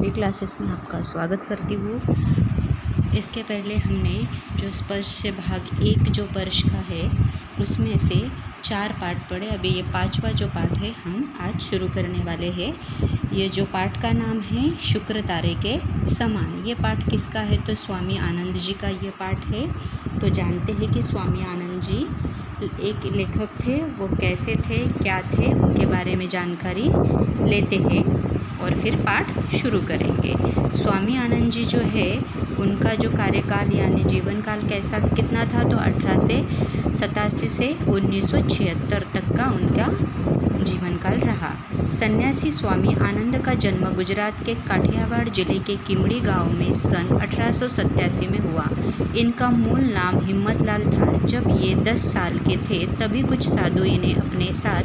Hindi classes में आपका स्वागत करती हूँ। इसके पहले हमने जो स्पर्श से भाग 1 जो पर्श का है उसमें से 4 पाठ पढ़े। अभी ये 5वां जो पाठ है हम आज शुरू करने वाले हैं। ये जो पाठ का नाम है शुक्र तारे के समान। ये पाठ किसका है तो स्वामी आनंद जी का ये पाठ है। तो जानते हैं कि स्वामी आनंद जी एक लेखक थे, वो कैसे थे, क्या थे, उनके बारे में जानकारी लेते हैं और फिर पाठ शुरू करेंगे। स्वामी आनंद जी जो है उनका जो कार्यकाल यानी जीवन काल कैसा कितना था तो 1887 से 1976 तक का उनका जीवन काल रहा। सन्यासी स्वामी आनंद का जन्म गुजरात के काठियावाड़ जिले के किमड़ी गांव में सन 1887 में हुआ। इनका मूल नाम हिम्मतलाल था। जब ये 10 साल के थे तभी कुछ साधु इन्हें अपने साथ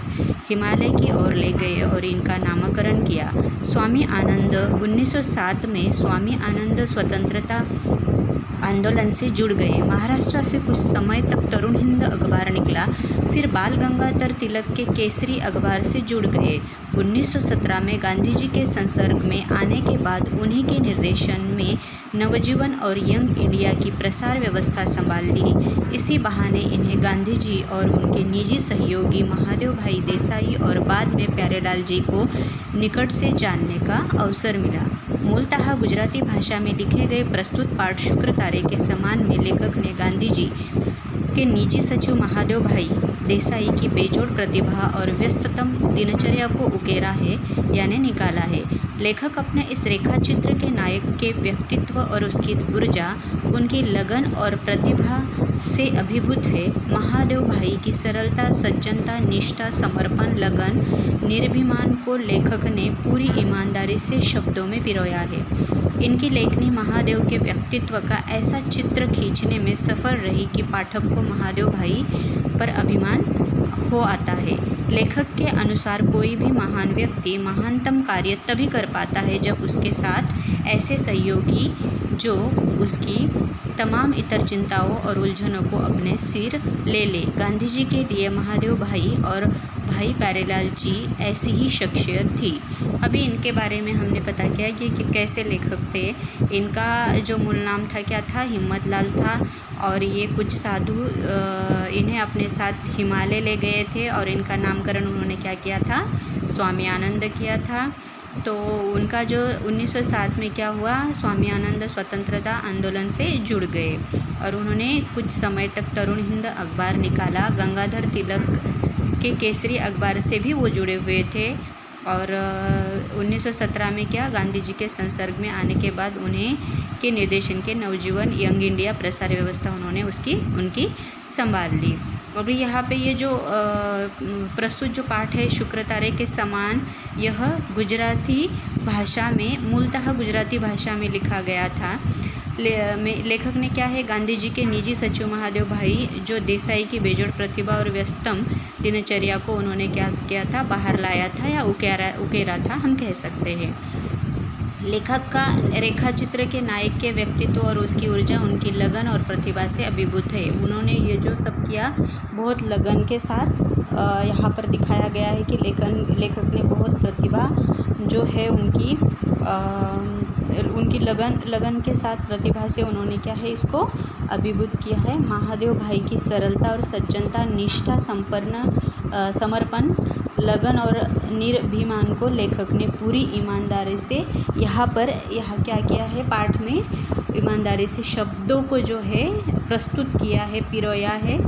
हिमालय की ओर ले गए और इनका नामकरण किया। स्वामी आनंद 1907 में स्वामी आनंद स्वतंत्रता आंदोलन से जुड़ गए। महाराष्ट्र से कुछ समय तक तरुण हिंद अखबार निकला, फिर बाल गंगाधर तिलक के केसरी अखबार से जुड़ गए। 1917 में गांधी जी के संसर्ग में आने के बाद उन्हीं के निर्देशन में नवजीवन और यंग इंडिया की प्रसार व्यवस्था संभाल ली। इसी बहाने इन्हें गांधी जी और उनके निजी सहयोगी महादेव भाई देसाई और बाद में प्यारेलाल जी को निकट से जानने का अवसर मिला। मूलतः गुजराती भाषा में लिखे गए प्रस्तुत पाठ शुक्र तारे के समान में लेखक ने गांधी जी के निजी सचिव महादेव भाई देसाई की बेजोड़ प्रतिभा और व्यस्ततम दिनचर्या को उकेरा है यानी निकाला है। लेखक अपने इस रेखाचित्र के नायक के व्यक्तित्व और उसकी ऊर्जा, उनकी लगन और प्रतिभा से अभिभूत है। महादेव भाई की सरलता, सज्जनता, निष्ठा, समर्पण, लगन, निर्भिमान को लेखक ने पूरी ईमानदारी से शब्दों में पिरोया है। इनकी लेखनी महादेव के व्यक्तित्व का ऐसा चित्र खींचने में सफल रही कि पाठक को महादेव भाई पर अभिमान हो आता है। लेखक के अनुसार कोई भी महान व्यक्ति महानतम कार्य तभी कर पाता है जब उसके साथ ऐसे सहयोगी जो उसकी तमाम इतर चिंताओं और उलझनों को अपने सिर ले ले। गांधी जी के लिए महादेव भाई और भाई प्यारेलाल जी ऐसी ही शख्सियत थी। अभी इनके बारे में हमने पता किया कि कैसे लेखक थे। इनका जो मूल नाम था क्या था, हिम्मतलाल था और ये कुछ साधु इन्हें अपने साथ हिमालय ले गए थे और इनका नामकरण उन्होंने क्या किया था, स्वामी आनंद किया था। तो उनका जो 1907 में क्या हुआ, स्वामी आनंद स्वतंत्रता आंदोलन से जुड़ गए और उन्होंने कुछ समय तक तरुण हिंद अखबार निकाला। गंगाधर तिलक के केसरी अखबार से भी वो जुड़े हुए थे और 1917 में क्या, गांधी जी के संसर्ग में आने के बाद उन्हें के निर्देशन के नवजीवन यंग इंडिया प्रसार व्यवस्था उन्होंने उनकी संभाल ली। अभी यहाँ पे ये जो प्रस्तुत जो पाठ है शुक्र तारे के समान, यह गुजराती भाषा में मूलतः गुजराती भाषा में लिखा गया था। लेखक ने क्या है, गांधी जी के निजी सचिव महादेव भाई जो देसाई की बेजोड़ प्रतिभा और व्यस्तम दिनचर्या को उन्होंने क्या किया था, बाहर लाया था या उकेरा था हम कह सकते हैं। लेखक का रेखाचित्र के नायक के व्यक्तित्व और उसकी ऊर्जा, उनकी लगन और प्रतिभा से अभिभूत है। उन्होंने ये जो सब किया बहुत लगन के साथ यहाँ पर दिखाया गया है कि लेखक ने बहुत प्रतिभा जो है उनकी लगन के साथ प्रतिभा से उन्होंने क्या है, इसको अभिभूत किया है। महादेव भाई की सरलता और सज्जनता, निष्ठा, समर्पण, लगन और निर्भिमान को लेखक ने पूरी ईमानदारी से यहाँ क्या किया है, पाठ में ईमानदारी से शब्दों को जो है प्रस्तुत किया है, पिरोया है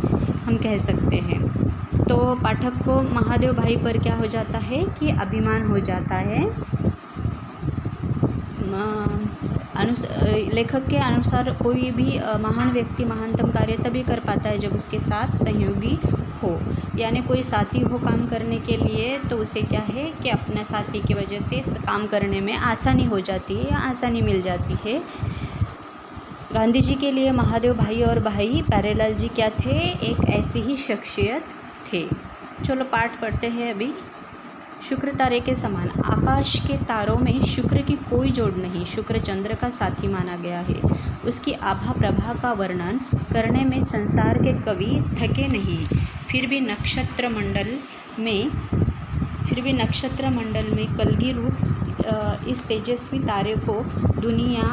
हम कह सकते हैं। तो पाठक को महादेव भाई पर क्या हो जाता है कि अभिमान हो जाता है। लेखक के अनुसार कोई भी महान व्यक्ति महानतम कार्य तभी कर पाता है जब उसके साथ सहयोगी हो, यानी कोई साथी हो काम करने के लिए, तो उसे क्या है कि अपने साथी की वजह से काम करने में आसानी हो जाती है या आसानी मिल जाती है। गांधी जी के लिए महादेव भाई और भाई प्यारेलाल जी क्या थे, एक ऐसी ही शख्सियत थे। चलो पाठ पढ़ते हैं अभी। शुक्र तारे के समान, आकाश के तारों में शुक्र की कोई जोड़ नहीं। शुक्र चंद्र का साथी माना गया है। उसकी आभा प्रभा का वर्णन करने में संसार के कवि थके नहीं। फिर भी फिर भी नक्षत्र मंडल में कलगी रूप इस तेजस्वी तारे को दुनिया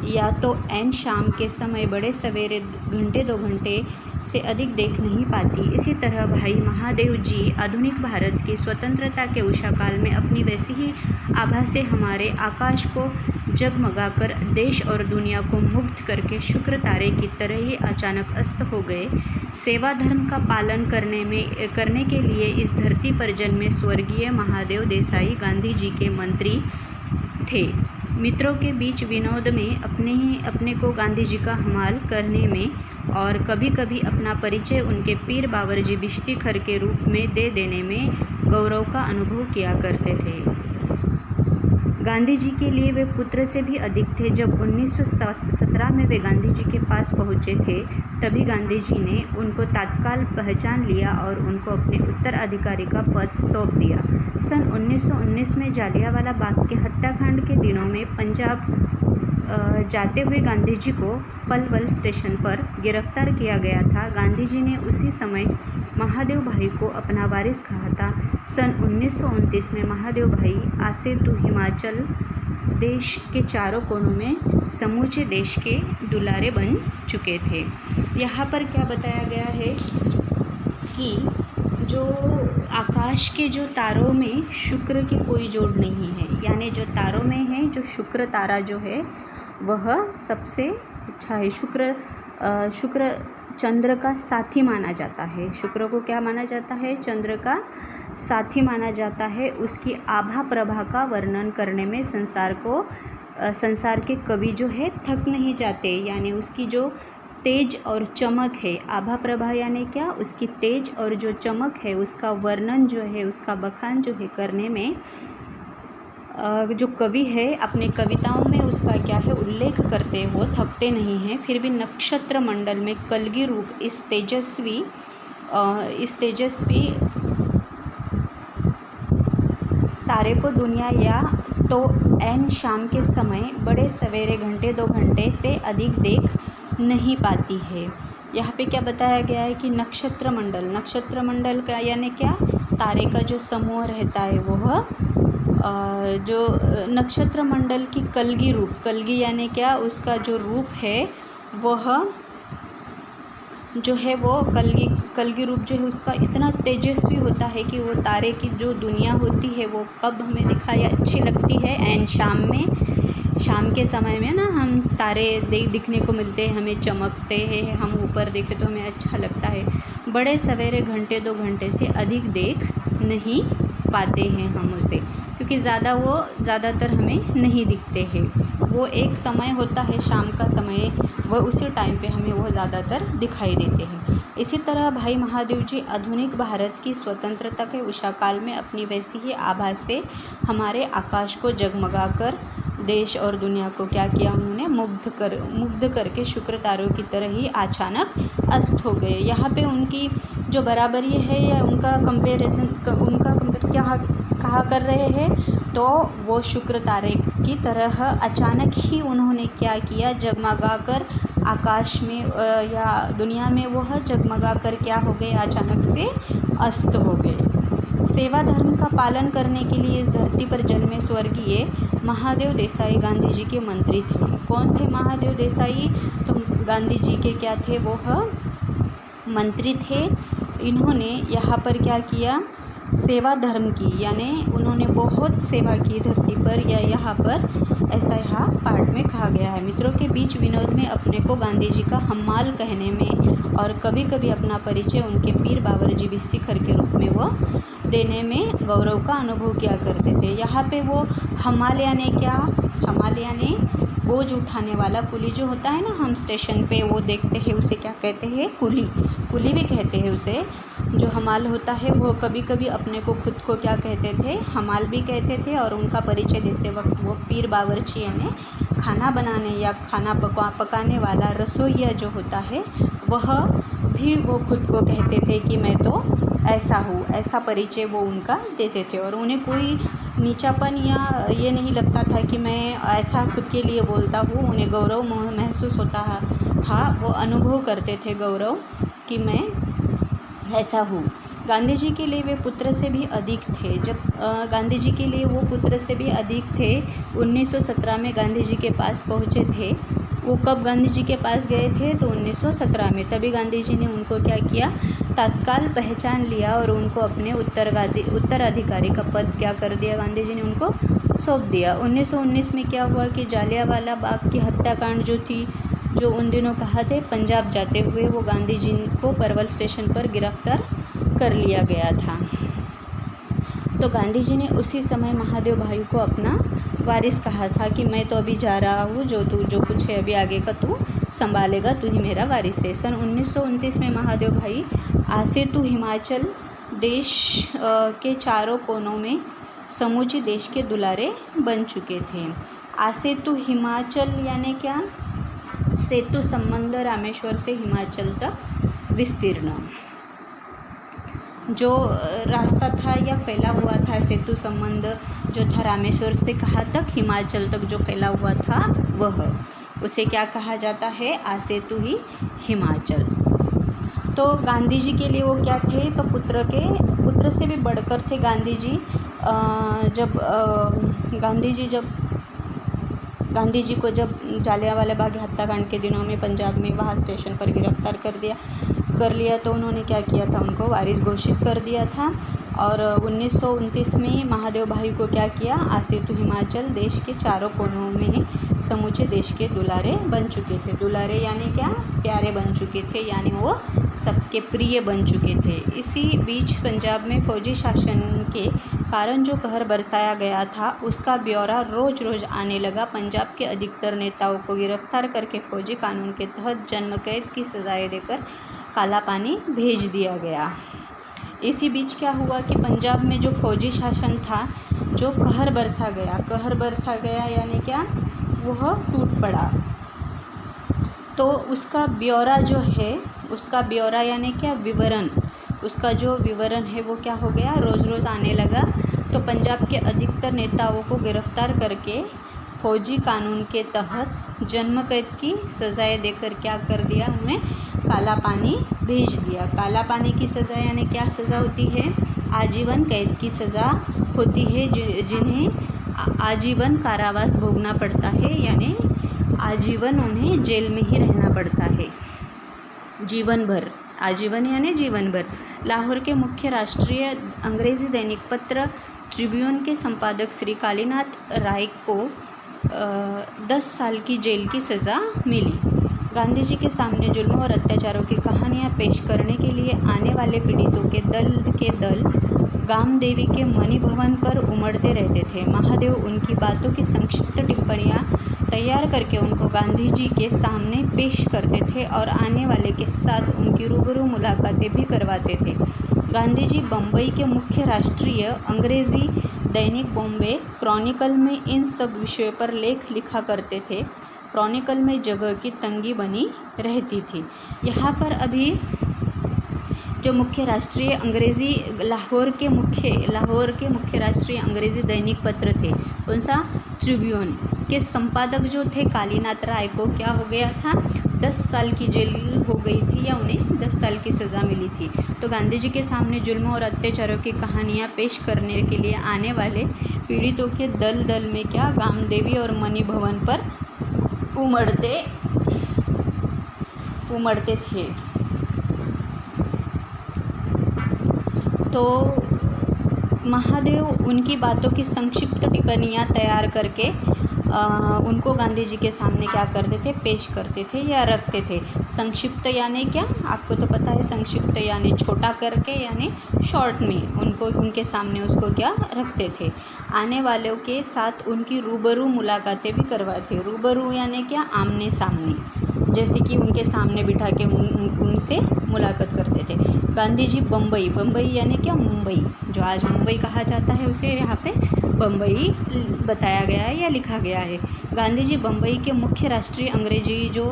या तो ऐन शाम के समय बड़े सवेरे घंटे 2 घंटे से अधिक देख नहीं पाती। इसी तरह भाई महादेव जी आधुनिक भारत की स्वतंत्रता के उषा काल में अपनी वैसी ही आभा से हमारे आकाश को जगमगाकर देश और दुनिया को मुग्ध करके शुक्र तारे की तरह ही अचानक अस्त हो गए। सेवा धर्म का पालन करने के लिए इस धरती पर जन्मे स्वर्गीय महादेव देसाई गांधी जी के मंत्री थे। मित्रों के बीच विनोद में अपने को गांधी जी का हमाल करने में और कभी कभी अपना परिचय उनके पीर बावर्ची बिश्ती खर के रूप में दे देने में गौरव का अनुभव किया करते थे। गांधी जी के लिए वे पुत्र से भी अधिक थे। जब 1917 में वे गांधी जी के पास पहुंचे थे, तभी गांधी जी ने उनको तत्काल पहचान लिया और उनको अपने उत्तराधिकारी का पद सौंप दिया। सन 1919 में जालियांवाला बाग के हत्याकांड के दिनों में पंजाब जाते हुए गांधी जी को पलवल स्टेशन पर गिरफ्तार किया गया था। गांधी जी ने उसी समय महादेव भाई को अपना वारिस कहा था। सन 1929 में महादेव भाई आसेतु हिमाचल देश के चारों कोनों में समूचे देश के दुलारे बन चुके थे। यहाँ पर क्या बताया गया है कि जो आकाश के जो तारों में शुक्र की कोई जोड़ नहीं है, यानी जो तारों में है जो शुक्र तारा जो है वह सबसे अच्छा है। शुक्र चंद्र का साथी माना जाता है। शुक्र को क्या माना जाता है? चंद्र का साथी माना जाता है। उसकी आभा प्रभा का वर्णन करने में संसार के कवि जो है थक नहीं जाते, यानी उसकी जो तेज और चमक है, आभा प्रभा यानी क्या? उसकी तेज और जो चमक है उसका वर्णन जो है, उसका बखान जो है करने में जो कवि है अपने कविताओं में उसका क्या है उल्लेख करते, वो थकते नहीं हैं। फिर भी नक्षत्र मंडल में कलगी रूप इस तेजस्वी तारे को दुनिया या तो ऐन शाम के समय बड़े सवेरे घंटे 2 घंटे से अधिक देख नहीं पाती है। यहाँ पे क्या बताया गया है कि नक्षत्र मंडल का यानी क्या? तारे का जो समूह रहता है वह जो नक्षत्र मंडल की कलगी यानी क्या? उसका जो रूप है वह जो है वो कलगी रूप जो है उसका इतना तेजस्वी होता है कि वो तारे की जो दुनिया होती है वो कब हमें दिखाई अच्छी लगती है? एंड शाम के समय में ना हम तारे दिखने को मिलते हैं, हमें चमकते हैं, हम ऊपर देखें तो हमें अच्छा लगता है। बड़े सवेरे घंटे 2 घंटे से अधिक देख नहीं पाते हैं हम उसे, क्योंकि ज़्यादातर हमें नहीं दिखते हैं। वो एक समय होता है शाम का समय, वह उसी टाइम पे हमें वो ज़्यादातर दिखाई देते हैं। इसी तरह भाई महादेव जी आधुनिक भारत की स्वतंत्रता के उषा काल में अपनी वैसी ही आभा से हमारे आकाश को जगमगाकर देश और दुनिया को क्या किया? उन्होंने मुग्ध करके शुक्र तारों की तरह ही अचानक अस्त हो गए। यहाँ पे उनकी जो बराबरी है या उनका कंपेयर क्या कहा कर रहे हैं, तो वो शुक्र तारे की तरह अचानक ही उन्होंने क्या किया? जगमगा कर आकाश में या दुनिया में वह जगमगा कर क्या हो गए? अचानक से अस्त हो गए। सेवा धर्म का पालन करने के लिए इस धरती पर जन्मे स्वर्गीय महादेव देसाई गांधी जी के मंत्री थे। कौन थे महादेव देसाई? तो गांधी जी के क्या थे? वह मंत्री थे। इन्होंने यहाँ पर क्या किया? सेवा धर्म की, यानी उन्होंने बहुत सेवा की धरती पर, या यहाँ पर ऐसा यहाँ पाठ में कहा गया है। मित्रों के बीच विनोद में अपने को गांधी जी का हम्माल कहने में और कभी कभी अपना परिचय उनके पीर बावर्ची बिश्ती खर के रूप में वो देने में गौरव का अनुभव किया करते थे। यहाँ पे वो हम्माल यानी क्या? हम्माल यानी बोझ उठाने वाला कुली जो होता है ना, हम स्टेशन पे वो देखते हैं, उसे क्या कहते हैं? कुली भी कहते हैं उसे। जो हमाल होता है वो कभी कभी अपने को खुद को क्या कहते थे? हमाल भी कहते थे। और उनका परिचय देते वक्त वो पीर बावर्ची यानी खाना बनाने या खाना पकाने वाला रसोइया जो होता है वह भी वो खुद को कहते थे कि मैं तो ऐसा हूँ, ऐसा परिचय वो उनका देते थे। और उन्हें कोई नीचापन या ये नहीं लगता था कि मैं ऐसा खुद के लिए बोलता हूँ। उन्हें गौरव महसूस होता था, वो अनुभव करते थे गौरव कि मैं ऐसा हूँ। गांधी जी के लिए वे पुत्र से भी अधिक थे। जब गांधी जी के लिए वो पुत्र से भी अधिक थे। 1917 में गांधी जी के पास पहुँचे थे। वो कब गांधी जी के पास गए थे? तो 1917 में। तभी गांधी जी ने उनको क्या किया, तत्काल पहचान लिया और उनको अपने उत्तराधिकारी का पद क्या कर दिया, गांधी जी ने उनको सौंप दिया। 1919 में क्या हुआ कि जालियांवाला बाग की हत्याकांड जो थी, जो उन दिनों कहा थे पंजाब जाते हुए, वो गांधी जी को परवल स्टेशन पर गिरफ्तार कर लिया गया था। तो गांधी जी ने उसी समय महादेव भाई को अपना वारिस कहा था कि मैं तो अभी जा रहा हूँ, जो कुछ है अभी आगे का तू संभालेगा, तू ही मेरा वारिस है। सन 1929 में महादेव भाई आसेतु हिमाचल देश के चारों कोनों में समूचे देश के दुलारे बन चुके थे। आसेतु हिमाचल यानी क्या? सेतु संबंध रामेश्वर से हिमाचल तक विस्तीर्ण जो रास्ता था या फैला हुआ था, सेतु संबंध जो था रामेश्वर से कहाँ तक? हिमाचल तक जो फैला हुआ था वह, उसे क्या कहा जाता है? आसेतु ही हिमाचल। तो गांधी जी के लिए वो क्या थे? तो पुत्र से भी बढ़कर थे गांधी जी। गांधी जी को जब जालियांवाला बाग हत्याकांड के दिनों में पंजाब में वहाँ स्टेशन पर गिरफ्तार कर लिया तो उन्होंने क्या किया था? उनको वारिस घोषित कर दिया था। और 1929 में महादेव भाई को क्या किया? आसेतु हिमाचल देश के चारों कोनों में समूचे देश के दुलारे बन चुके थे। दुलारे यानी क्या? प्यारे बन चुके थे, यानी वो सबके प्रिय बन चुके थे। इसी बीच पंजाब में फौजी शासन के कारण जो कहर बरसाया गया था, उसका ब्यौरा रोज़ रोज़ आने लगा। पंजाब के अधिकतर नेताओं को गिरफ्तार करके फौजी कानून के तहत जन्म कैद की सजाएं देकर काला पानी भेज दिया गया। इसी बीच क्या हुआ कि पंजाब में जो फौजी शासन था, जो कहर बरसा गया यानी क्या? वह टूट पड़ा। तो उसका ब्यौरा जो है, उसका ब्यौरा यानी क्या? विवरण, उसका जो विवरण है वो क्या हो गया? रोज़ रोज़ आने लगा। तो पंजाब के अधिकतर नेताओं को गिरफ्तार करके फौजी कानून के तहत जन्म कैद की सज़ाएं देकर क्या कर दिया? उन्हें काला पानी भेज दिया। काला पानी की सज़ा यानी क्या सज़ा होती है? आजीवन कैद की सज़ा होती है, जिन्हें आजीवन कारावास भोगना पड़ता है, यानी आजीवन उन्हें जेल में ही रहना पड़ता है, जीवन भर। आजीवन यानी जीवन भर। लाहौर के मुख्य राष्ट्रीय अंग्रेज़ी दैनिक पत्र ट्रिब्यून के संपादक श्री कालीनाथ राय को 10 साल की जेल की सज़ा मिली। गांधी जी के सामने जुल्म और अत्याचारों की कहानियाँ पेश करने के लिए आने वाले पीड़ितों के दल गामदेवी के मणि भवन पर उमड़ते रहते थे। महादेव उनकी बातों की संक्षिप्त टिप्पणियाँ तैयार करके उनको गांधी जी के सामने पेश करते थे और आने वाले के साथ उनकी रूबरू मुलाकातें भी करवाते थे। गांधी जी बम्बई के मुख्य राष्ट्रीय अंग्रेज़ी दैनिक बॉम्बे क्रॉनिकल में इन सब विषयों पर लेख लिखा करते थे। क्रॉनिकल में जगह की तंगी बनी रहती थी। यहाँ पर अभी जो मुख्य राष्ट्रीय अंग्रेज़ी लाहौर के मुख्य राष्ट्रीय अंग्रेज़ी दैनिक पत्र थे, कौन सा? ट्रिब्यून के संपादक जो थे कालीनाथ राय को क्या हो गया था? 10 साल की जेल हो गई थी, या उन्हें 10 साल की सज़ा मिली थी। तो गांधी जी के सामने जुल्म और अत्याचारों की कहानियाँ पेश करने के लिए आने वाले पीड़ितों के दल में क्या? गामदेवी और मणि भवन पर उमड़ते थे। तो महादेव उनकी बातों की संक्षिप्त टिप्पणियाँ तैयार करके उनको गांधी जी के सामने क्या करते थे? पेश करते थे या रखते थे। संक्षिप्त यानी क्या? आपको तो पता है, संक्षिप्त यानी छोटा करके, यानी शॉर्ट में उनको उनके सामने उसको क्या रखते थे। आने वालों के साथ उनकी रूबरू मुलाकातें भी करवाते। रूबरू यानी क्या? आमने सामने, जैसे कि उनके सामने बिठा के उनसे मुलाकात करते थे। गांधी जी बम्बई यानी क्या? मुंबई, जो आज मुंबई कहा जाता है उसे यहाँ पे बम्बई बताया गया है या लिखा गया है। गांधी जी बम्बई के मुख्य राष्ट्रीय अंग्रेजी जो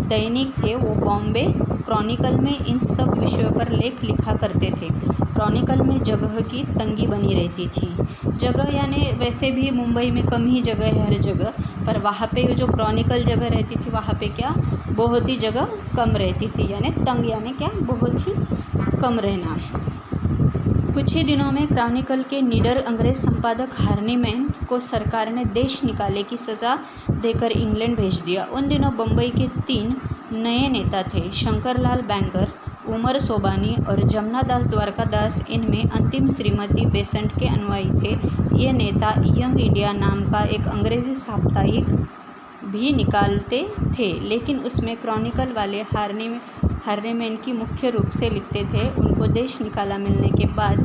दैनिक थे वो बॉम्बे क्रॉनिकल में इन सब विषयों पर लेख लिखा करते थे। क्रॉनिकल में जगह की तंगी बनी रहती थी। जगह यानी वैसे भी मुंबई में कम ही जगह है हर जगह, पर वहाँ पे जो क्रॉनिकल जगह रहती थी वहाँ पे क्या? बहुत ही जगह कम रहती थी, यानी तंग यानी क्या? बहुत ही कम रहना। कुछ ही दिनों में क्रॉनिकल के निडर अंग्रेज संपादक हार्नीमैन को सरकार ने देश निकाले की सज़ा देकर इंग्लैंड भेज दिया। उन दिनों बम्बई के 3 नए नेता थे, शंकरलाल बैंकर, उमर सोबानी और जमनादास द्वारकादास। इनमें अंतिम श्रीमती बेसेंट के अनुयायी थे। ये नेता यंग इंडिया नाम का एक अंग्रेज़ी साप्ताहिक भी निकालते थे, लेकिन उसमें क्रॉनिकल वाले हार्नीमैन की मुख्य रूप से लिखते थे। उनको देश निकाला मिलने के बाद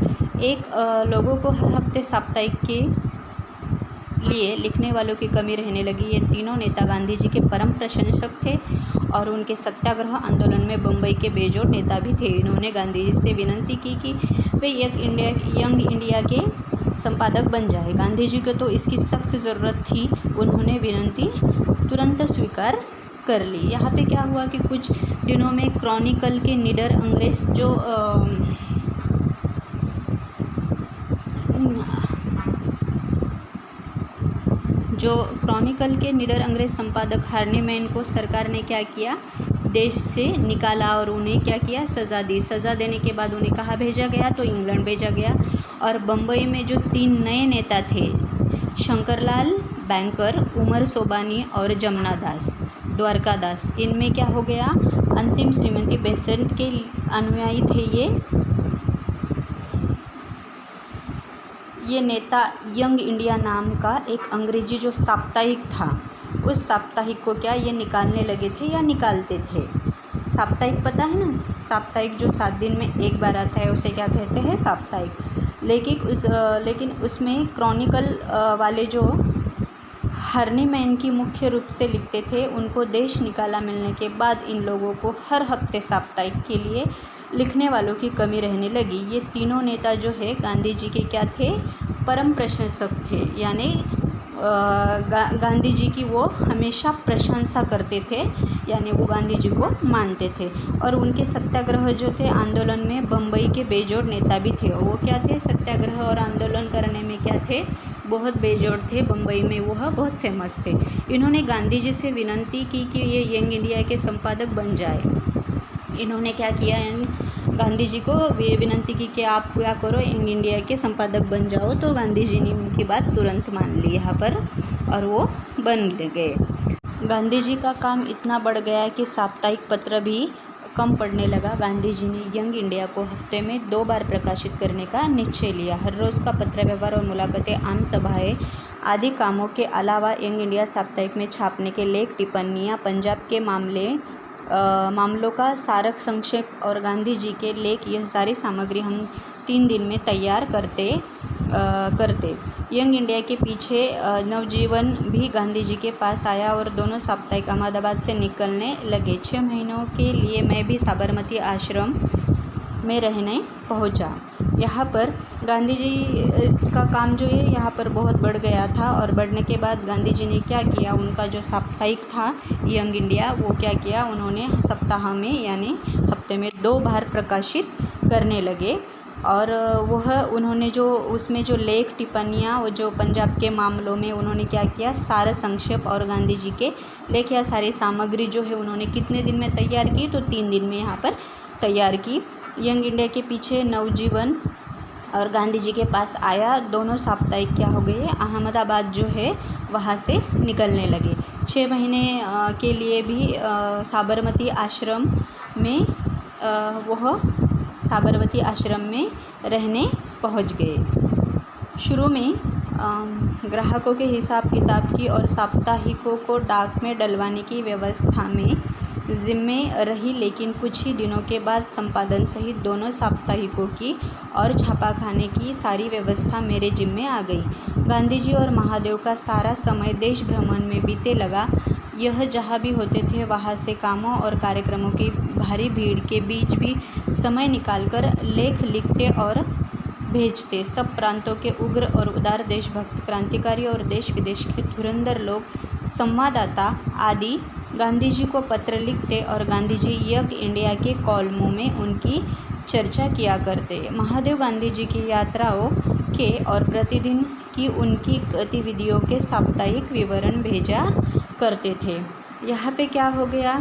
लोगों को हर हफ्ते साप्ताहिक के लिए लिखने वालों की कमी रहने लगी। ये तीनों नेता गांधी जी के परम प्रशंसक थे और उनके सत्याग्रह आंदोलन में बम्बई के बेजोड़ नेता भी थे। इन्होंने गांधी जी से विनती की कि वे यंग इंडिया के संपादक बन जाए। गांधी जी को तो इसकी सख्त ज़रूरत थी। उन्होंने विनती तुरंत स्वीकार कर ली। यहाँ पे क्या हुआ कि कुछ दिनों में क्रॉनिकल के निडर अंग्रेज जो क्रॉनिकल के निडर अंग्रेज संपादक हार्नीमैन को सरकार ने क्या किया, देश से निकाला और उन्हें क्या किया, सज़ा दी। सज़ा देने के बाद उन्हें कहाँ भेजा गया, तो इंग्लैंड भेजा गया। और बम्बई में जो 3 नए नेता थे, शंकरलाल बैंकर, उमर सोबानी और जमनादास द्वारकादास, इनमें क्या हो गया, अंतिम श्रीमती बेसेंट के अनुयायी थे। ये नेता यंग इंडिया नाम का एक अंग्रेजी जो साप्ताहिक था, उस साप्ताहिक को क्या ये निकालने लगे थे या निकालते थे। साप्ताहिक पता है ना, साप्ताहिक जो 7 दिन में एक बार आता है उसे क्या कहते हैं, साप्ताहिक। लेकिन उसमें क्रॉनिकल वाले जो हार्नीमैन की मुख्य रूप से लिखते थे, उनको देश निकाला मिलने के बाद इन लोगों को हर हफ्ते साप्ताहिक के लिए लिखने वालों की कमी रहने लगी। ये तीनों नेता जो है गांधी जी के क्या थे, परम प्रशंसक थे, यानी गांधी जी की वो हमेशा प्रशंसा करते थे, यानी वो गांधी जी को मानते थे। और उनके सत्याग्रह जो थे आंदोलन में बम्बई के बेजोड़ नेता भी थे। वो क्या थे, सत्याग्रह और आंदोलन करने में क्या थे, बहुत बेजोड़ थे। बम्बई में वह बहुत फेमस थे। इन्होंने गांधी जी से विनती की कि ये यंग इंडिया के संपादक बन जाए। इन्होंने क्या किया, गांधी जी को विनती की कि आप क्या करो, यंग इंडिया के संपादक बन जाओ। तो गांधी जी ने उनकी बात तुरंत मान ली यहाँ पर और वो बन गए। गांधी जी का काम इतना बढ़ गया कि साप्ताहिक पत्र भी कम पड़ने लगा। गांधी जी ने यंग इंडिया को हफ्ते में 2 बार प्रकाशित करने का निश्चय लिया। हर रोज़ का पत्र व्यवहार और मुलाकातें, आम सभाएं आदि कामों के अलावा यंग इंडिया साप्ताहिक में छापने के लेख, टिप्पणियाँ, पंजाब के मामलों का सारक संक्षेप और गांधी जी के लेख, यह सारी सामग्री हम 3 दिन में तैयार करते। यंग इंडिया के पीछे नवजीवन भी गांधी जी के पास आया और दोनों साप्ताहिक अहमदाबाद से निकलने लगे। 6 महीनों के लिए मैं भी साबरमती आश्रम में रहने पहुंचा। यहाँ पर गांधी जी का काम जो है यहाँ पर बहुत बढ़ गया था। और बढ़ने के बाद गांधी जी ने क्या किया, उनका जो साप्ताहिक था यंग इंडिया, वो क्या किया, उन्होंने सप्ताह में यानी हफ्ते में 2 बार प्रकाशित करने लगे। और उन्होंने जो उसमें जो लेख, टिप्पणियाँ, वो जो पंजाब के मामलों में उन्होंने क्या किया, सारा संक्षेप और गांधी जी के लेख या सारी सामग्री जो है उन्होंने कितने दिन में तैयार की, तो 3 दिन में यहाँ पर तैयार की। यंग इंडिया के पीछे नवजीवन और गांधी जी के पास आया। दोनों साप्ताहिक क्या हो गए, अहमदाबाद जो है वहाँ से निकलने लगे। 6 महीने के लिए भी साबरमती आश्रम में रहने पहुँच गए। शुरू में ग्राहकों के हिसाब किताब की और साप्ताहिकों को डाक में डलवाने की व्यवस्था में जिम्मे रही, लेकिन कुछ ही दिनों के बाद संपादन सहित दोनों साप्ताहिकों की और छापाखाने की सारी व्यवस्था मेरे जिम्मे आ गई। गांधी जी और महादेव का सारा समय देश भ्रमण में बीते लगा। यह जहाँ भी होते थे वहाँ से कामों और कार्यक्रमों की भारी भीड़ के बीच भी समय निकालकर लेख लिखते और भेजते। सब प्रांतों के उग्र और उदार देशभक्त क्रांतिकारी और देश विदेश के धुरंधर लोग, संवाददाता आदि गांधी जी को पत्र लिखते और गांधी जी यंग इंडिया के कॉलमों में उनकी चर्चा किया करते। महादेव गांधी जी की यात्राओं के और प्रतिदिन की उनकी गतिविधियों के साप्ताहिक विवरण भेजा करते थे। यहाँ पे क्या हो गया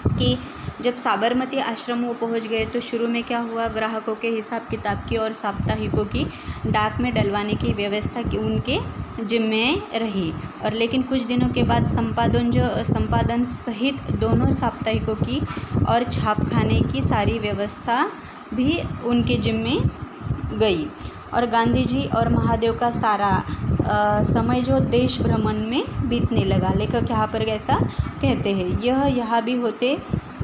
कि जब साबरमती आश्रम वो पहुंच गए तो शुरू में क्या हुआ, ग्राहकों के हिसाब किताब की और साप्ताहिकों की डाक में डलवाने की व्यवस्था की उनके जिम्मे रही। और लेकिन कुछ दिनों के बाद संपादन सहित दोनों साप्ताहिकों की और छापखाने की सारी व्यवस्था भी उनके जिम्मे गई। और गांधी जी और महादेव का सारा समय जो देश भ्रमण में बीतने लगा। लेखक यहाँ पर ऐसा कहते हैं, यह यहाँ भी होते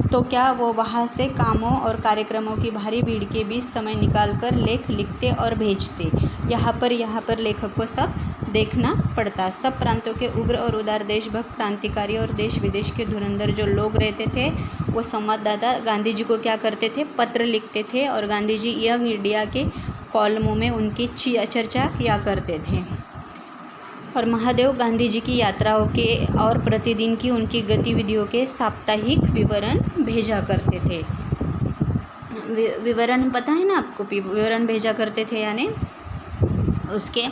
तो क्या वो वहाँ से कामों और कार्यक्रमों की भारी भीड़ के बीच समय निकालकर लेख लिखते और भेजते। यहाँ पर लेखक को सब देखना पड़ता। सब प्रांतों के उग्र और उदार देशभक्त क्रांतिकारी और देश विदेश के धुरंधर जो लोग रहते थे, वो संवाददाता गांधी जी को क्या करते थे, पत्र लिखते थे और गांधी जी यंग इंडिया के कॉलमों में उनकी चर्चा किया करते थे। और महादेव गांधी जी की यात्राओं के और प्रतिदिन की उनकी गतिविधियों के साप्ताहिक विवरण भेजा करते थे। विवरण पता है ना आपको, विवरण भेजा करते थे, यानी उसके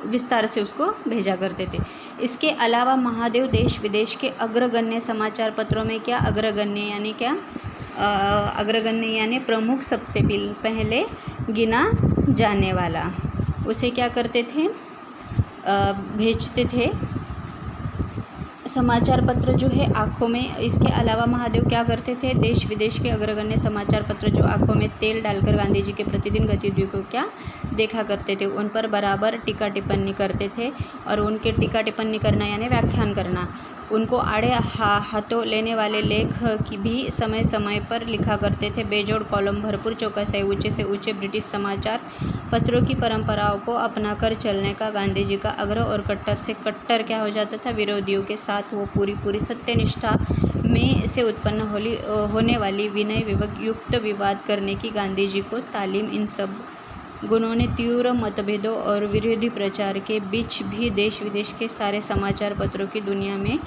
विस्तार से उसको भेजा करते थे। इसके अलावा महादेव देश विदेश के अग्रगण्य समाचार पत्रों में क्या, अग्रगण्य यानी प्रमुख, सबसे पहले गिना जाने वाला, उसे क्या करते थे, भेजते थे। समाचार पत्र जो है आँखों में, इसके अलावा महादेव क्या करते थे, देश विदेश के अग्रगण्य समाचार पत्र जो आँखों में तेल डालकर गांधी जी के प्रतिदिन गतिविधियों को क्या देखा करते थे, उन पर बराबर टीका टिप्पणी करते थे। और उनके टीका टिप्पणी करना यानी व्याख्यान करना, उनको आड़े हाथों लेने वाले लेख की भी समय समय पर लिखा करते थे। बेजोड़ कॉलम, भरपूर चौकसाई, ऊंचे से ऊंचे ब्रिटिश समाचार पत्रों की परंपराओं को अपनाकर चलने का गांधी जी का आग्रह, और कट्टर से कट्टर क्या हो जाता था, विरोधियों के साथ वो पूरी सत्यनिष्ठा में से उत्पन्न होने वाली विनय विवेक युक्त विवाद करने की गांधी जी को तालीम। इन सब गुणों ने तीव्र मतभेदों और विरोधी प्रचार के बीच भी देश विदेश के सारे समाचार पत्रों की दुनिया में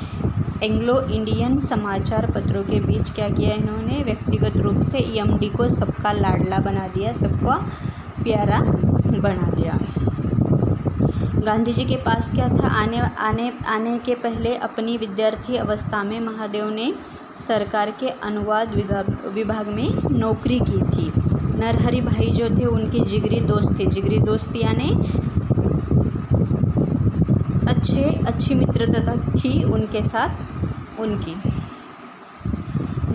एंग्लो इंडियन समाचार पत्रों के बीच क्या किया, इन्होंने व्यक्तिगत रूप से EMD को सबका लाडला बना दिया, सबका प्यारा बना दिया। गांधी जी के पास क्या था, आने के पहले अपनी विद्यार्थी अवस्था में महादेव ने सरकार के अनुवाद विभाग में नौकरी की थी। नरहरि भाई जो थे उनके जिगरी दोस्त थे। जिगरी दोस्त यानी अच्छी मित्रता थी उनके साथ उनकी।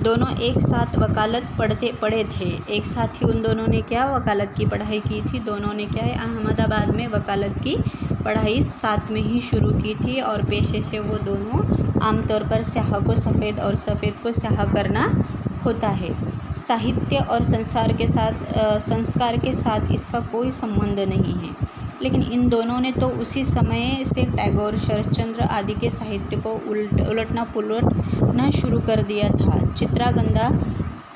दोनों एक साथ वकालत पढ़े थे। एक साथ ही उन दोनों ने क्या, वकालत की पढ़ाई की थी। दोनों ने क्या है, अहमदाबाद में वकालत की पढ़ाई साथ में ही शुरू की थी। और पेशे से वो दोनों आमतौर पर स्याह को सफ़ेद और सफ़ेद को स्याह करना होता है। साहित्य और संस्कार के साथ इसका कोई संबंध नहीं है। लेकिन इन दोनों ने तो उसी समय से टैगोर, शरतचंद्र आदि के साहित्य को उलटना पुलटना शुरू कर दिया था। चित्रागंधा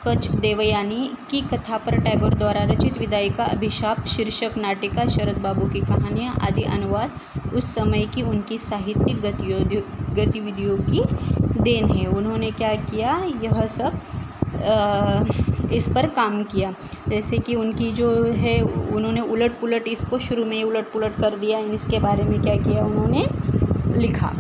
कच देवयानी की कथा पर टैगोर द्वारा रचित विदाई का अभिशाप शीर्षक नाटिका, शरद बाबू की कहानियाँ आदि अनुवाद उस समय की उनकी साहित्यिक गतिविधियों की देन है। उन्होंने क्या किया, यह सब इस पर काम किया। जैसे कि उनकी जो है, उन्होंने उलट पुलट, इसको शुरू में उलट पुलट कर दिया। इसके बारे में क्या किया, उन्होंने लिखा।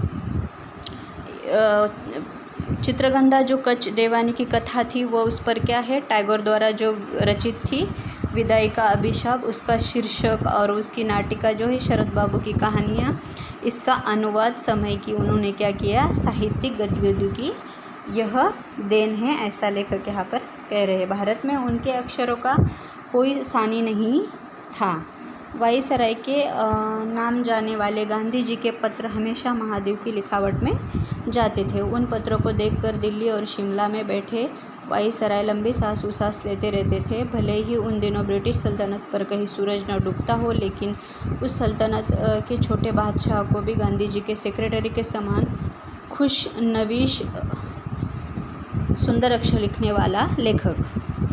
चित्रगंधा जो कच देवानी की कथा थी वो उस पर क्या है, टैगोर द्वारा जो रचित थी विदाई का अभिशाप, उसका शीर्षक, और उसकी नाटिका जो है शरद बाबू की कहानियाँ, इसका अनुवाद समय की उन्होंने क्या किया, साहित्यिक गतिविधियों की यह देन है, ऐसा लेखक यहाँ पर कह रहे हैं। भारत में उनके अक्षरों का कोई सानी नहीं था। वायसराय के नाम जाने वाले गांधी जी के पत्र हमेशा महादेव की लिखावट में जाते थे। उन पत्रों को देखकर दिल्ली और शिमला में बैठे वायसराय लंबी सांस उसास लेते रहते थे। भले ही उन दिनों ब्रिटिश सल्तनत पर कहीं सूरज न डूबता हो, लेकिन उस सल्तनत के छोटे बादशाह को भी गांधी जी के सेक्रेटरी के समान खुशनवीश सुंदर अक्षर लिखने वाला लेखक,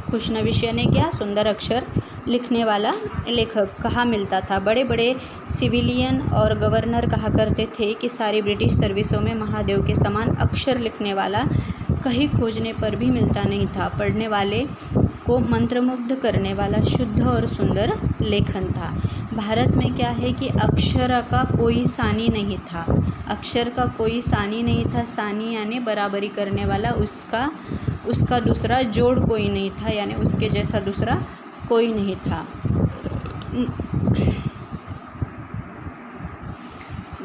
खुशनवीश यानी क्या, सुंदर अक्षर लिखने वाला लेखक कहाँ मिलता था। बड़े बड़े सिविलियन और गवर्नर कहा करते थे कि सारी ब्रिटिश सर्विसों में महादेव के समान अक्षर लिखने वाला कहीं खोजने पर भी मिलता नहीं था। पढ़ने वाले को मंत्रमुग्ध करने वाला शुद्ध और सुंदर लेखन था। भारत में क्या है कि अक्षर का कोई सानी नहीं था। अक्षर का कोई सानी नहीं था। सानी यानी बराबरी करने वाला, उसका उसका दूसरा जोड़ कोई नहीं था, यानी उसके जैसा दूसरा कोई नहीं था।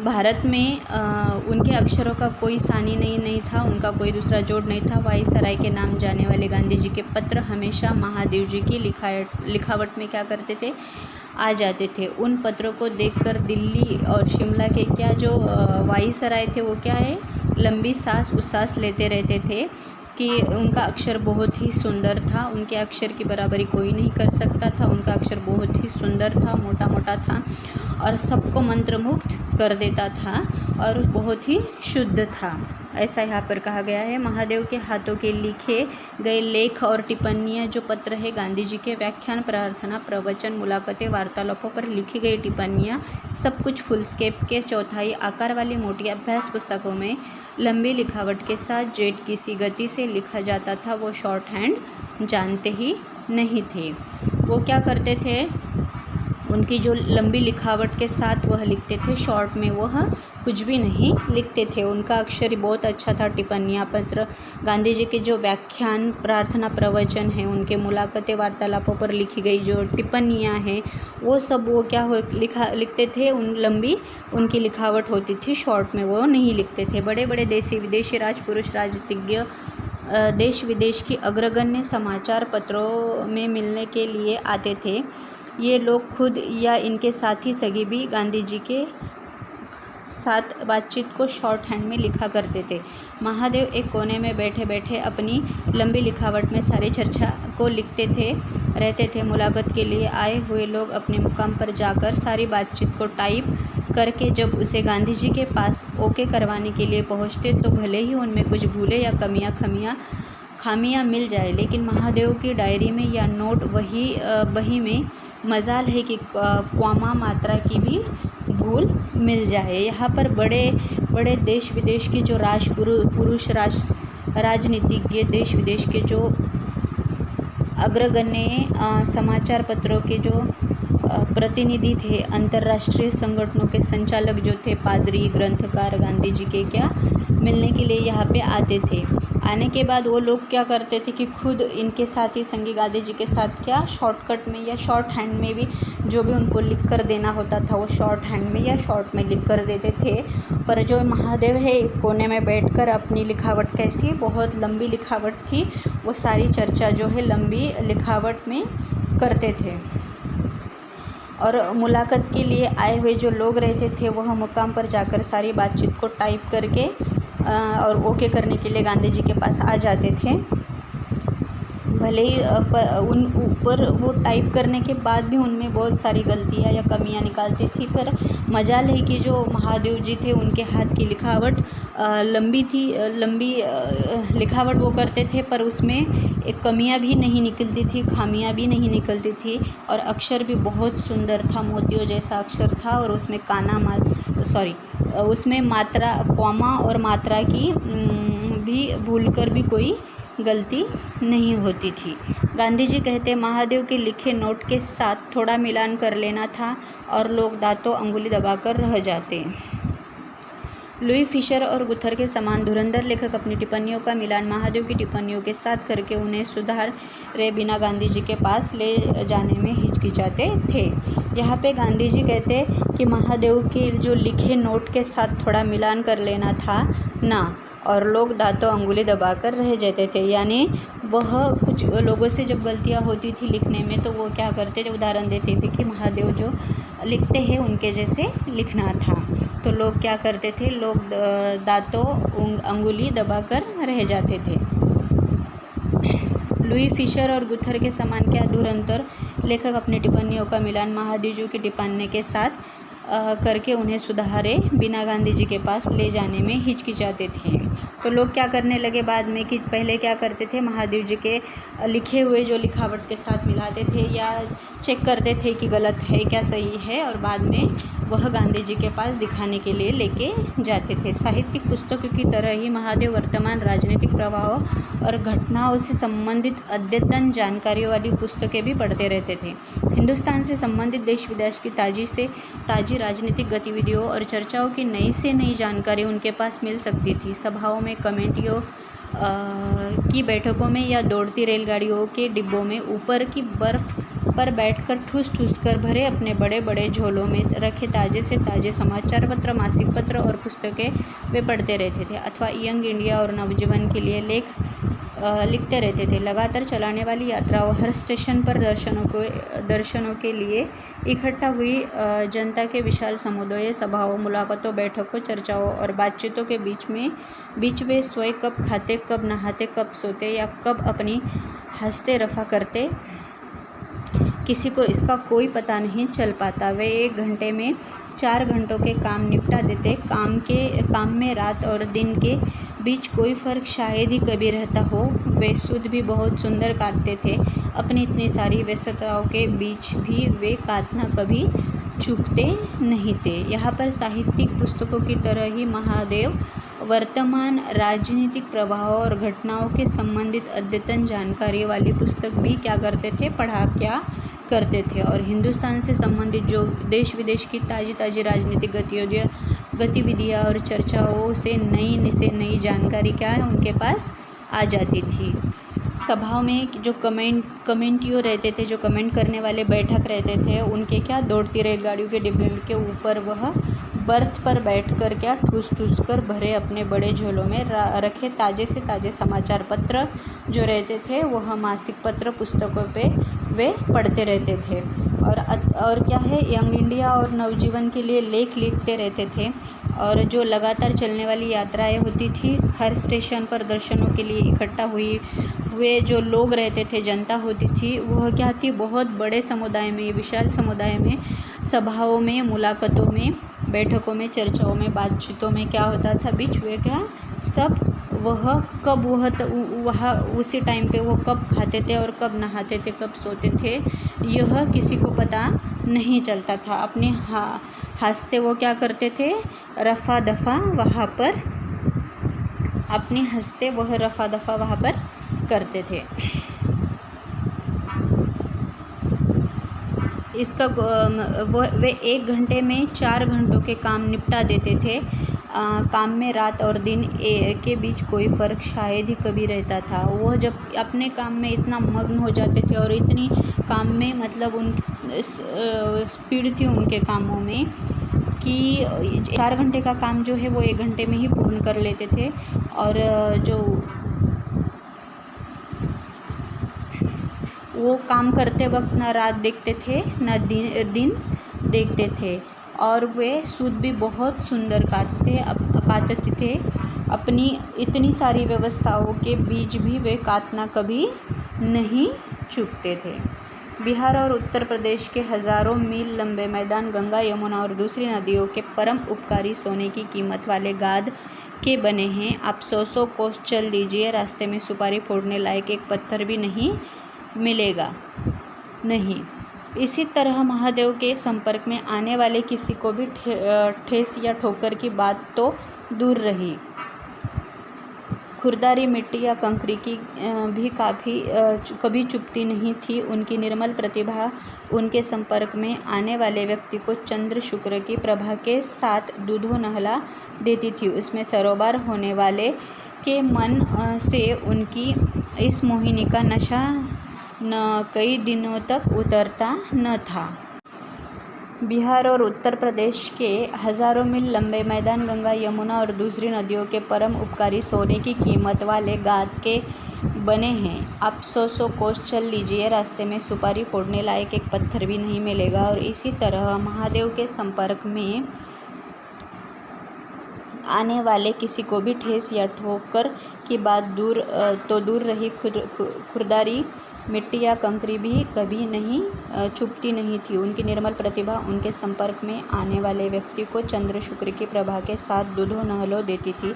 भारत में उनके अक्षरों का कोई सानी नहीं था, उनका कोई दूसरा जोड़ नहीं था। वायसराय के नाम जाने वाले गांधी जी के पत्र हमेशा महादेव जी की लिखावट में क्या करते थे, आ जाते थे। उन पत्रों को देखकर दिल्ली और शिमला के क्या जो वायसराय थे वो क्या है, लंबी सांस उसास लेते रहते थे कि उनका अक्षर बहुत ही सुंदर था, उनके अक्षर की बराबरी कोई नहीं कर सकता था। उनका अक्षर बहुत ही सुंदर था, मोटा मोटा था और सबको मंत्रमुग्ध कर देता था और बहुत ही शुद्ध था। ऐसा यहाँ पर कहा गया है। महादेव के हाथों के लिखे गए लेख और टिप्पणियाँ जो पत्र है, गांधी जी के व्याख्यान, प्रार्थना, प्रवचन, मुलाकातें, वार्तालापों पर लिखी गई टिप्पणियाँ, सब कुछ फुलस्केप के चौथाई आकार वाली मोटी अभ्यास पुस्तकों में लंबी लिखावट के साथ जेट की सी गति से लिखा जाता था। वो शॉर्ट हैंड जानते ही नहीं थे। वो क्या करते थे, उनकी जो लंबी लिखावट के साथ वह लिखते थे, शॉर्ट में वह कुछ भी नहीं लिखते थे। उनका अक्षर बहुत अच्छा था। टिप्पणियाँ, पत्र, गांधी जी के जो व्याख्यान, प्रार्थना, प्रवचन है, उनके मुलाकातें, वार्तालापों पर लिखी गई जो टिप्पणियाँ हैं, वो सब वो क्या हो लिखते थे। लंबी उनकी लिखावट होती थी, शॉर्ट में वो नहीं लिखते थे। बड़े बड़े देशी विदेशी राजपुरुष, राजनीतिज्ञ, देश विदेश की अग्रगण्य समाचार पत्रों में मिलने के लिए आते थे। ये लोग खुद या इनके साथी सगे भी गांधी जी के साथ बातचीत को शॉर्ट हैंड में लिखा करते थे। महादेव एक कोने में बैठे बैठे अपनी लंबी लिखावट में सारी चर्चा को लिखते रहते थे। मुलाकात के लिए आए हुए लोग अपने मुकाम पर जाकर सारी बातचीत को टाइप करके जब उसे गांधी जी के पास ओके करवाने के लिए पहुंचते, तो भले ही उनमें कुछ भूले या खामियां मिल जाए, लेकिन महादेव की डायरी में या नोट बही में मजाल है कि क्वामा मात्रा की भी भूल मिल जाए। यहाँ पर बड़े बड़े देश विदेश के जो पुरुष राजनीतिज्ञ, देश विदेश के जो अग्रगण्य समाचार पत्रों के जो प्रतिनिधि थे, अंतर्राष्ट्रीय संगठनों के संचालक जो थे, पादरी, ग्रंथकार, गांधी जी के क्या मिलने के लिए यहाँ पे आते थे। आने के बाद वो लोग क्या करते थे कि खुद इनके साथी संगी गांधी जी के साथ क्या शॉर्टकट में या शॉर्ट हैंड में भी जो भी उनको लिख कर देना होता था, वो शॉर्ट हैंड में या शॉर्ट में लिख कर देते थे। पर जो महादेव है कोने में बैठकर अपनी लिखावट, कैसी बहुत लंबी लिखावट थी, वो सारी चर्चा जो है लंबी लिखावट में करते थे। और मुलाकात के लिए आए हुए जो लोग रहते थे, वह मुकाम पर जाकर सारी बातचीत को टाइप करके और ओके करने के लिए गांधी जी के पास आ जाते थे। भले ही उन ऊपर वो टाइप करने के बाद भी उनमें बहुत सारी गलतियाँ या कमियाँ निकालती थी, पर मजाल है कि जो महादेव जी थे उनके हाथ की लिखावट लंबी थी, लंबी लिखावट वो करते थे, पर उसमें एक कमियाँ भी नहीं निकलती थी, खामियाँ भी नहीं निकलती थी, और अक्षर भी बहुत सुंदर था, मोतियों जैसा अक्षर था। और उसमें उसमें मात्रा, कॉमा और मात्रा की भी भूलकर भी कोई गलती नहीं होती थी। गांधी जी कहते, महादेव के लिखे नोट के साथ थोड़ा मिलान कर लेना था और लोग दांतों अंगुली दबाकर रह जाते। लुई फिशर और गुथर के समान धुरंधर लेखक अपनी टिप्पणियों का मिलान महादेव की टिप्पणियों के साथ करके उन्हें सुधारे बिना गांधी जी के पास ले जाने में हिचकिचाते थे। यहाँ पे गांधी जी कहते कि महादेव के जो लिखे नोट के साथ थोड़ा मिलान कर लेना था ना, और लोग दांतों अंगुली दबाकर रह जाते थे। यानी वह कुछ लोगों से जब गलतियाँ होती थी लिखने में, तो वो क्या करते थे, उदाहरण देते थे कि महादेव जो लिखते हैं उनके जैसे लिखना था, तो लोग क्या करते थे, लोग दांतों अंगुली दबाकर रह जाते थे। लुई फिशर और गुथर के समान क्या धुरंधर लेखक अपनी टिप्पणियों का मिलान महादेव जी की टिप्पणी के साथ करके उन्हें सुधारे बिना गांधी जी के पास ले जाने में हिचकिचाते थे। तो लोग क्या करने लगे बाद में कि पहले क्या करते थे, महादेव जी के लिखे हुए जो लिखावट के साथ मिलाते थे या चेक करते थे कि गलत है क्या सही है, और बाद में वह गांधी जी के पास दिखाने के लिए लेके जाते थे। साहित्यिक पुस्तकों की तरह ही महादेव वर्तमान राजनीतिक प्रभावों और घटनाओं से संबंधित अद्यतन जानकारियों वाली पुस्तकें भी पढ़ते रहते थे। हिंदुस्तान से संबंधित देश विदेश की ताज़ी राजनीतिक गतिविधियों और चर्चाओं की नई से नई जानकारी उनके पास मिल सकती थी। सभाओं में, की बैठकों में या दौड़ती रेलगाड़ियों के डिब्बों में ऊपर की बर्फ़ पर बैठकर ठूस ठूस कर भरे अपने बड़े बड़े झोलों में रखे ताज़े से ताज़े समाचार पत्र, मासिक पत्र और पुस्तकें वे पढ़ते रहते थे अथवा यंग इंडिया और नवजीवन के लिए लेख लिखते रहते थे। लगातार चलाने वाली यात्राओं, हर स्टेशन पर दर्शनों के लिए इकट्ठा हुई जनता के विशाल समुदाय, सभाओं, मुलाकातों, बैठकों, चर्चाओं और बातचीतों के बीच वे स्वयं कब खाते, कब नहाते, कब सोते या कब अपनी हंसते रफा करते, किसी को इसका कोई पता नहीं चल पाता। वे 1 घंटे में 4 घंटों के काम निपटा देते। काम में रात और दिन के बीच कोई फ़र्क शायद ही कभी रहता हो। वे सुध भी बहुत सुंदर काटते थे। अपनी इतनी सारी व्यस्तताओं के बीच भी वे काटना कभी चूकते नहीं थे। यहाँ पर साहित्यिक पुस्तकों की तरह ही महादेव वर्तमान राजनीतिक प्रभावों और घटनाओं के संबंधित अद्यतन जानकारी वाली पुस्तक भी क्या करते थे, पढ़ा क्या करते थे और हिंदुस्तान से संबंधित जो देश विदेश की ताज़ी राजनीतिक गतिविधियाँ और चर्चाओं से नई जानकारी क्या है उनके पास आ जाती थी। सभाओं में जो कमेंटियों रहते थे, जो कमेंट करने वाले बैठक रहते थे, उनके क्या दौड़ती रेलगाड़ियों के डिब्बे के ऊपर वह बर्थ पर बैठकर क्या ठूस कर भरे अपने बड़े झोलों में रखे ताज़े से ताज़े समाचार पत्र जो रहते थे, वह मासिक पत्र पुस्तकों पे वे पढ़ते रहते थे और क्या है, यंग इंडिया और नवजीवन के लिए लेख लिखते रहते थे। और जो लगातार चलने वाली यात्राएं होती थी, हर स्टेशन पर दर्शनों के लिए इकट्ठा हुए जो लोग रहते थे, जनता होती थी, वह क्या थी, बहुत बड़े समुदाय में, विशाल समुदाय में, सभाओं में, मुलाकातों में, बैठकों में, चर्चाओं में, बातचीतों में क्या होता था, बीच वे क्या सब वह उसी टाइम पे वो कब खाते थे और कब नहाते थे, कब सोते थे, यह किसी को पता नहीं चलता था। अपने हंसते वो क्या करते थे, रफ़ा दफ़ा वहाँ पर अपने हंसते वह रफ़ा दफ़ा वहाँ पर करते थे। इसका वे 1 घंटे में 4 घंटों के काम निपटा देते थे। काम में रात और दिन के बीच कोई फ़र्क शायद ही कभी रहता था। वह जब अपने काम में इतना मग्न हो जाते थे और इतनी काम में मतलब स्पीड थी उनके कामों में कि 4 घंटे का काम जो है वो 1 घंटे में ही पूर्ण कर लेते थे। और जो वो काम करते वक्त ना रात देखते थे ना दिन देखते थे और वे सूद भी बहुत सुंदर काटते थे। अपनी इतनी सारी व्यवस्थाओं के बीच भी वे काटना कभी नहीं चूकते थे। बिहार और उत्तर प्रदेश के हज़ारों मील लंबे मैदान गंगा, यमुना और दूसरी नदियों के परम उपकारी सोने की कीमत वाले गाद के बने हैं। आप 100 कोस चल दीजिए, रास्ते में सुपारी फोड़ने लायक एक पत्थर भी नहीं मिलेगा नहीं। इसी तरह महादेव के संपर्क में आने वाले किसी को भी ठेस या ठोकर की बात तो दूर रही, खुरदारी मिट्टी या कंकरी की भी कभी चुपती नहीं थी। उनकी निर्मल प्रतिभा उनके संपर्क में आने वाले व्यक्ति को चंद्र शुक्र की प्रभा के साथ दूधों नहला देती थी। उसमें सरोबार होने वाले के मन से उनकी इस मोहिनी का नशा कई दिनों तक उतरता न था। बिहार और उत्तर प्रदेश के हज़ारों मील लंबे मैदान गंगा, यमुना और दूसरी नदियों के परम उपकारी सोने की कीमत वाले गाद के बने हैं। आप 100 कोस चल लीजिए, रास्ते में सुपारी फोड़ने लायक एक पत्थर भी नहीं मिलेगा। और इसी तरह महादेव के संपर्क में आने वाले किसी को भी ठेस या ठोकर की बात दूर रही, खुरदारी मिट्टी या कंकरी भी कभी नहीं चुपती नहीं थी। उनकी निर्मल प्रतिभा उनके संपर्क में आने वाले व्यक्ति को चंद्र शुक्र की प्रभा के साथ दूधों नहला देती थी।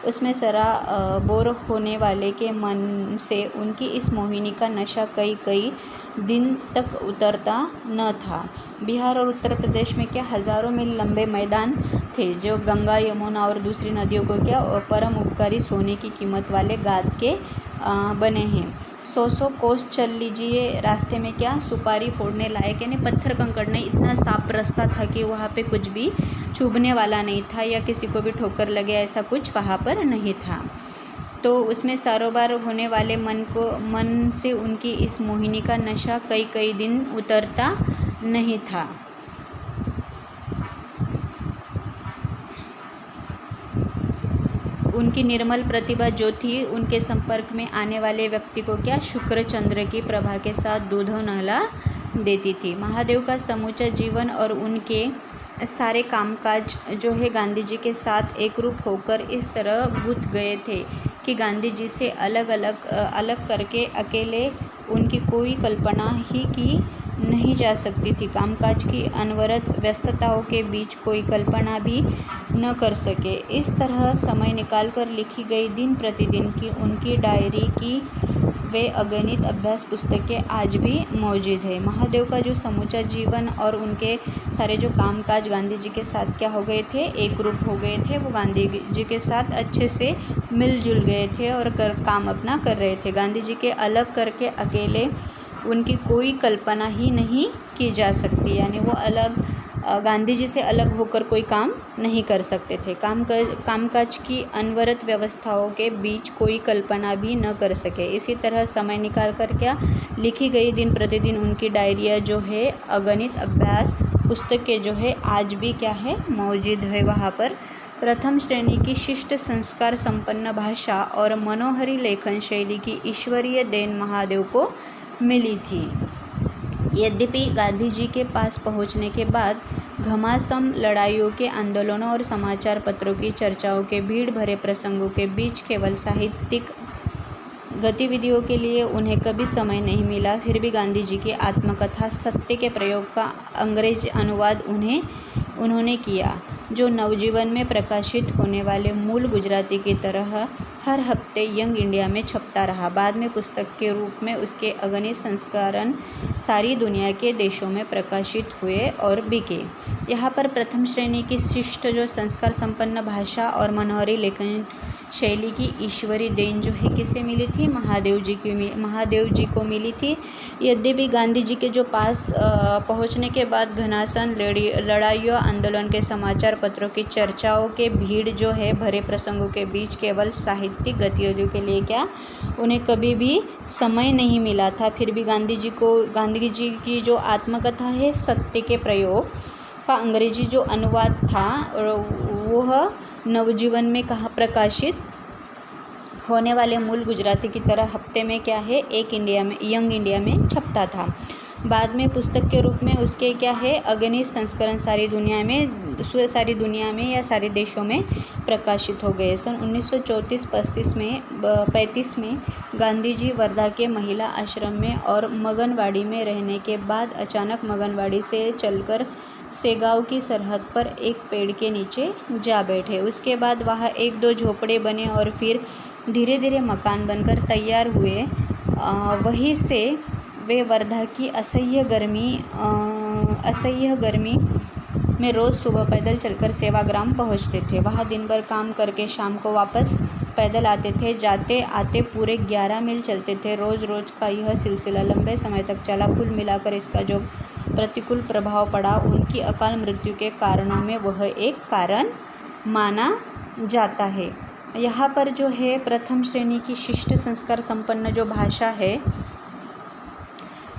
उसमें सराबोर होने वाले के मन से उनकी इस मोहिनी का नशा कई दिन तक उतरता न था। बिहार और उत्तर प्रदेश में क्या हज़ारों मील लंबे मैदान थे जो गंगा, यमुना और दूसरी नदियों को क्या परम उपकारी सोने की कीमत वाले गाद के बने हैं। 100 कोस चल लीजिए, रास्ते में क्या सुपारी फोड़ने लायक यानी पत्थर कंकड़ नहीं, इतना साफ रास्ता था कि वहाँ पे कुछ भी चुभने वाला नहीं था या किसी को भी ठोकर लगे ऐसा कुछ वहाँ पर नहीं था। तो उसमें सारोबार होने वाले मन से उनकी इस मोहिनी का नशा कई कई दिन उतरता नहीं था। उनकी निर्मल प्रतिभा जो थी, उनके संपर्क में आने वाले व्यक्ति को क्या शुक्र चंद्र की प्रभा के साथ दूधों नहला देती थी। महादेव का समूचा जीवन और उनके सारे कामकाज जो है गांधी जी के साथ एक रूप होकर इस तरह गुंथ गए थे कि गांधी जी से अलग करके अकेले उनकी कोई कल्पना ही की नहीं जा सकती थी। कामकाज की अनवरत व्यस्तताओं के बीच कोई कल्पना भी न कर सके। इस तरह समय निकालकर लिखी गई दिन प्रतिदिन की उनकी डायरी की वे अगणित अभ्यास पुस्तकें आज भी मौजूद है। महादेव का जो समूचा जीवन और उनके सारे जो कामकाज गांधी जी के साथ क्या हो गए थे, एक रूप हो गए थे। वो गांधी जी के साथ अच्छे से मिलजुल गए थे और काम अपना कर रहे थे। गांधी जी के अलग करके अकेले उनकी कोई कल्पना ही नहीं की जा सकती, यानी वो गांधी जी से अलग होकर कोई काम नहीं कर सकते थे। कामकाज की अनवरत व्यवस्थाओं के बीच कोई कल्पना भी न कर सके। इसी तरह समय निकाल कर क्या लिखी गई दिन प्रतिदिन उनकी डायरिया जो है, अगणित अभ्यास पुस्तकें जो है आज भी क्या है मौजूद है वहाँ पर। प्रथम श्रेणी की शिष्ट संस्कार संपन्न भाषा और मनोहरी लेखन शैली की ईश्वरीय देन महादेव को मिली थी। यद्यपि गांधी जी के पास पहुंचने के बाद घमासान लड़ाइयों के आंदोलनों और समाचार पत्रों की चर्चाओं के भीड़ भरे प्रसंगों के बीच केवल साहित्यिक गतिविधियों के लिए उन्हें कभी समय नहीं मिला, फिर भी गांधी जी की आत्मकथा सत्य के प्रयोग का अंग्रेजी अनुवाद उन्होंने किया, जो नवजीवन में प्रकाशित होने वाले मूल गुजराती की तरह हर हफ्ते यंग इंडिया में छपता रहा। बाद में पुस्तक के रूप में उसके अगणित संस्करण सारी दुनिया के देशों में प्रकाशित हुए और बिके। यहाँ पर प्रथम श्रेणी की शिष्ट जो संस्कार संपन्न भाषा और मनोहरी लेखन शैली की ईश्वरी देन जो है किसे मिली थी, महादेव जी को मिली थी। यद्यपि गांधी जी के जो पास पहुंचने के बाद घमासान लड़ाइयों आंदोलन के समाचार पत्रों की चर्चाओं के भीड़ जो है भरे प्रसंगों के बीच केवल साहित्यिक गतिविधियों के लिए क्या उन्हें कभी भी समय नहीं मिला था, फिर भी गांधी जी की जो आत्मकथा है सत्य के प्रयोग का अंग्रेजी जो अनुवाद था वह नवजीवन में कहाँ प्रकाशित होने वाले मूल गुजराती की तरह हफ्ते में क्या है यंग इंडिया में छपता था। बाद में पुस्तक के रूप में उसके क्या है अगणित संस्करण सारी दुनिया में या सारे देशों में प्रकाशित हो गए। सन 1934-35 में गांधी जी वर्धा के महिला आश्रम में और मगनवाड़ी में रहने के बाद अचानक मगनवाड़ी से चलकर सेगांव की सरहद पर एक पेड़ के नीचे जा बैठे। उसके बाद वहाँ एक दो झोपड़े बने और फिर धीरे धीरे मकान बनकर तैयार हुए। वहीं से वे वर्धा की असह्य गर्मी में रोज़ सुबह पैदल चलकर सेवाग्राम पहुँचते थे। वहाँ दिन भर काम करके शाम को वापस पैदल आते थे। जाते आते पूरे 11 मील चलते थे। रोज़ का यह सिलसिला लंबे समय तक चला। कुल मिलाकर इसका जो प्रतिकूल प्रभाव पड़ा उनकी अकाल मृत्यु के कारणों में वह एक कारण माना जाता है। यहाँ पर जो है प्रथम श्रेणी की शिष्ट संस्कार संपन्न जो भाषा है,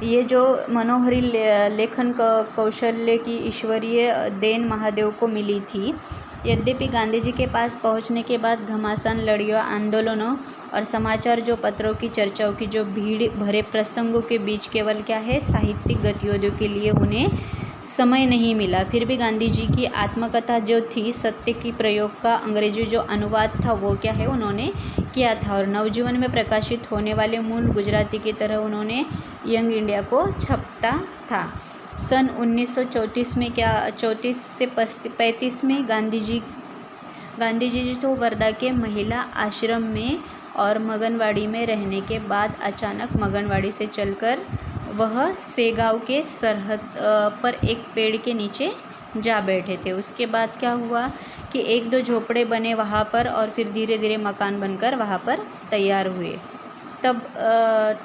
ये जो मनोहरी लेखन कौशल्य की ईश्वरीय देन महादेव को मिली थी। यद्यपि गांधी जी के पास पहुँचने के बाद घमासान लड़ाइयों आंदोलनों और समाचार जो पत्रों की चर्चाओं की जो भीड़ भरे प्रसंगों के बीच केवल क्या है साहित्यिक गतिविधियों के लिए उन्हें समय नहीं मिला, फिर भी गांधी जी की आत्मकथा जो थी सत्य की प्रयोग का अंग्रेजी जो अनुवाद था वो क्या है उन्होंने किया था और नवजीवन में प्रकाशित होने वाले मूल गुजराती की तरह उन्होंने यंग इंडिया को छपता था। सन 1934 में 34 से 35 में गांधी जी तो वर्धा के महिला आश्रम में और मगनवाड़ी में रहने के बाद अचानक मगनवाड़ी से चलकर वह सेगांव के सरहद पर एक पेड़ के नीचे जा बैठे थे। उसके बाद क्या हुआ कि एक दो झोपड़े बने वहाँ पर और फिर धीरे धीरे मकान बनकर वहाँ पर तैयार हुए। तब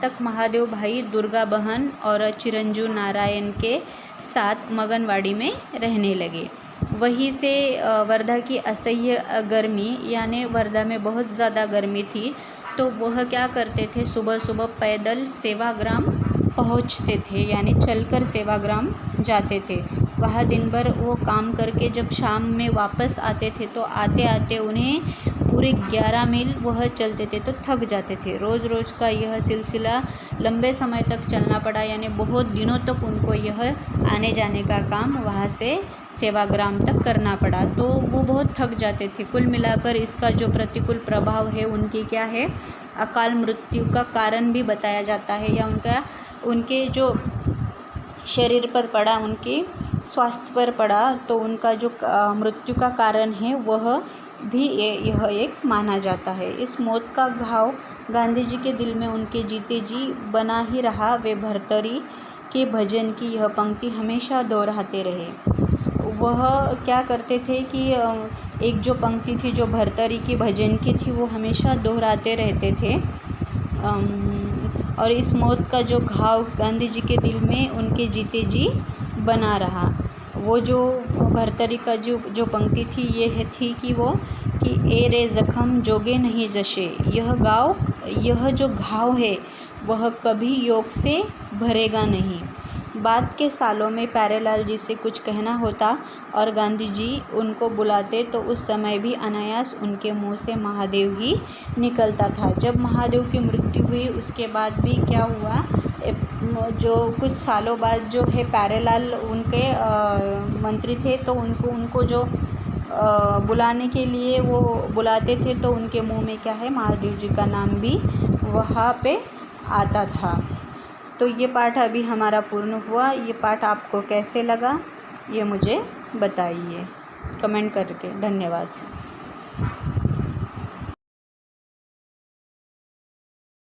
तक महादेव भाई दुर्गा बहन और चिरंजीव नारायण के साथ मगनवाड़ी में रहने लगे। वहीं से वर्धा की असह्य गर्मी, यानी वर्धा में बहुत ज़्यादा गर्मी थी, तो वह क्या करते थे, सुबह सुबह पैदल सेवाग्राम पहुंचते थे, यानी चलकर सेवाग्राम जाते थे। वहाँ दिन भर वो काम करके जब शाम में वापस आते थे तो आते आते उन्हें पूरे 11 मील वह चलते थे तो थक जाते थे। रोज़ रोज़ का यह सिलसिला लंबे समय तक चलना पड़ा, यानी बहुत दिनों तक उनको यह आने जाने का काम वहाँ से सेवाग्राम तक करना पड़ा, तो वो बहुत थक जाते थे। कुल मिलाकर इसका जो प्रतिकूल प्रभाव है उनकी क्या है, अकाल मृत्यु का कारण भी बताया जाता है, या उनके जो शरीर पर पड़ा, उनके स्वास्थ्य पर पड़ा, तो उनका जो मृत्यु का कारण है वह भी यह एक माना जाता है। इस मौत का घाव गांधी जी के दिल में उनके जीते जी बना ही रहा। वे भर्तरी के भजन की यह पंक्ति हमेशा दोहराते रहे। वह क्या करते थे कि एक जो पंक्ति थी जो भर्तरी की भजन की थी वो हमेशा दोहराते रहते थे। और इस मौत का जो घाव गांधी जी के दिल में उनके जीते जी बना रहा। वो जो भर्तरी का जो पंक्ति थी ये थी कि ए रे ज़ख़म जोगे नहीं जशे, यह जो घाव है वह कभी योग से भरेगा नहीं। बाद के सालों में प्यारेलाल जी से कुछ कहना होता और गांधी जी उनको बुलाते तो उस समय भी अनायास उनके मुंह से महादेव ही निकलता था। जब महादेव की मृत्यु हुई उसके बाद भी क्या हुआ, जो कुछ सालों बाद जो है प्यारेलाल उनके मंत्री थे, तो उनको जो बुलाने के लिए वो बुलाते थे तो उनके मुंह में क्या है, महादेव जी का नाम भी वहाँ पे आता था। तो ये पाठ अभी हमारा पूर्ण हुआ। ये पाठ आपको कैसे लगा ये मुझे बताइए कमेंट करके। धन्यवाद।